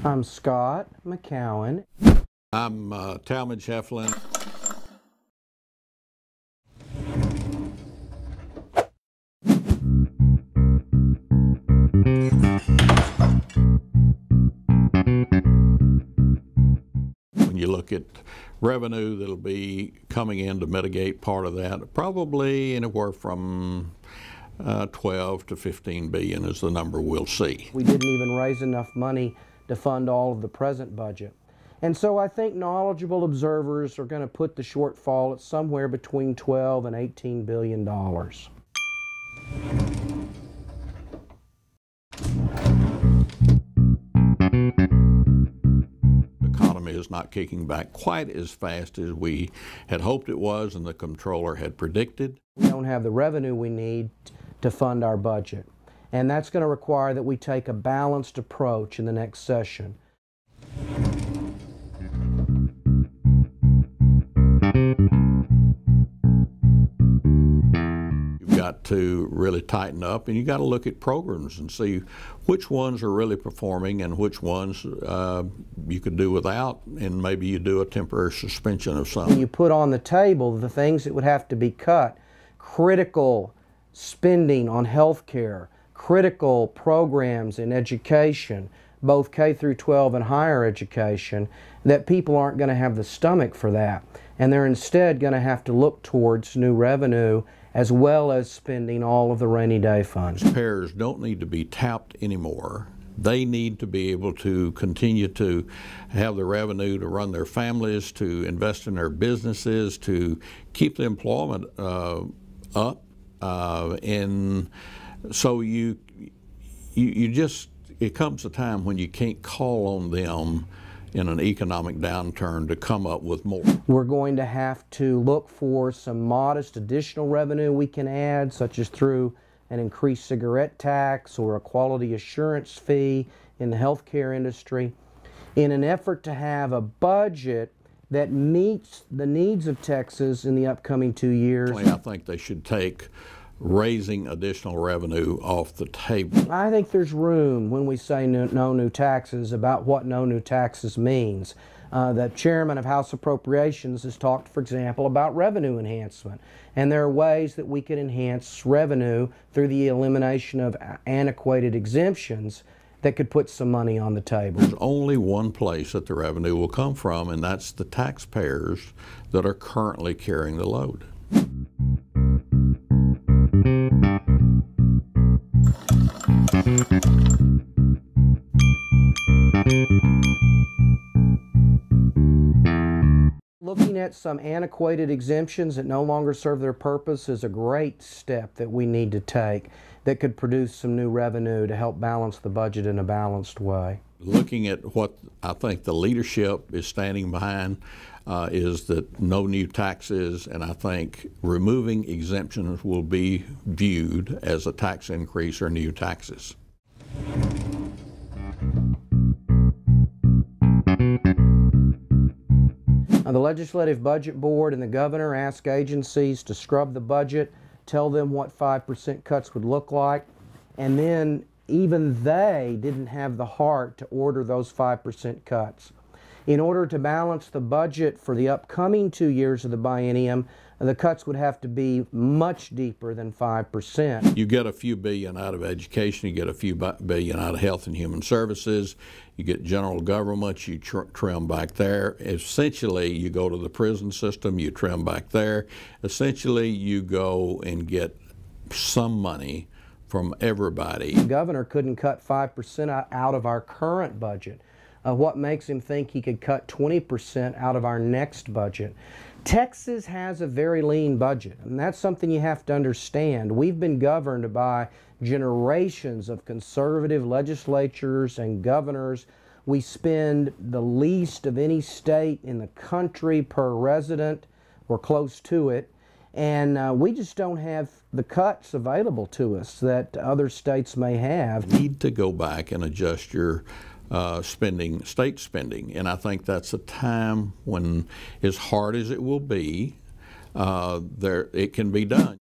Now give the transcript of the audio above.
I'm Scott McCowan. I'm Talmadge Heflin. When you look at revenue that'll be coming in to mitigate part of that, probably anywhere from 12 to 15 billion is the number we'll see. We didn't even raise enough money to fund all of the present budget. And so I think knowledgeable observers are going to put the shortfall at somewhere between 12 and 18 billion dollars. The economy is not kicking back quite as fast as we had hoped it was and the comptroller had predicted. We don't have the revenue we need to fund our budget. And that's going to require that we take a balanced approach in the next session. You've got to really tighten up, and you got to look at programs and see which ones are really performing and which ones you could do without, and maybe you do a temporary suspension of some. When you put on the table the things that would have to be cut, critical spending on health care, critical programs in education, both K through 12 and higher education, that people aren't going to have the stomach for that. And they're instead going to have to look towards new revenue as well as spending all of the rainy day funds. Taxpayers don't need to be tapped anymore. They need to be able to continue to have the revenue to run their families, to invest in their businesses, to keep the employment up. And so it comes a time when you can't call on them in an economic downturn to come up with more. We're going to have to look for some modest additional revenue we can add, such as through an increased cigarette tax or a quality assurance fee in the healthcare industry, in an effort to have a budget that meets the needs of Texas in the upcoming 2 years. I think they should take raising additional revenue off the table. I think there's room when we say no new taxes about what no new taxes means. The chairman of House Appropriations has talked, for example, about revenue enhancement. And there are ways that we can enhance revenue through the elimination of antiquated exemptions that could put some money on the table. There's only one place that the revenue will come from, and that's the taxpayers that are currently carrying the load. Looking at some antiquated exemptions that no longer serve their purpose is a great step that we need to take that could produce some new revenue to help balance the budget in a balanced way. Looking at what I think the leadership is standing behind is that no new taxes, and I think removing exemptions will be viewed as a tax increase or new taxes. The Legislative Budget Board and the governor ask agencies to scrub the budget, tell them what 5% cuts would look like, and then even they didn't have the heart to order those 5% cuts. In order to balance the budget for the upcoming 2 years of the biennium, the cuts would have to be much deeper than 5%. You get a few billion out of education, you get a few billion out of health and human services, you get general government, you trim back there. Essentially, you go to the prison system, you trim back there. Essentially, you go and get some money from everybody. The governor couldn't cut 5% out of our current budget. What makes him think he could cut 20% out of our next budget? Texas has a very lean budget, and that's something you have to understand. We've been governed by generations of conservative legislatures and governors. We spend the least of any state in the country per resident. We're close to it. And we just don't have the cuts available to us that other states may have. You need to go back and adjust your state spending, and I think that's a time when, as hard as it will be, it can be done.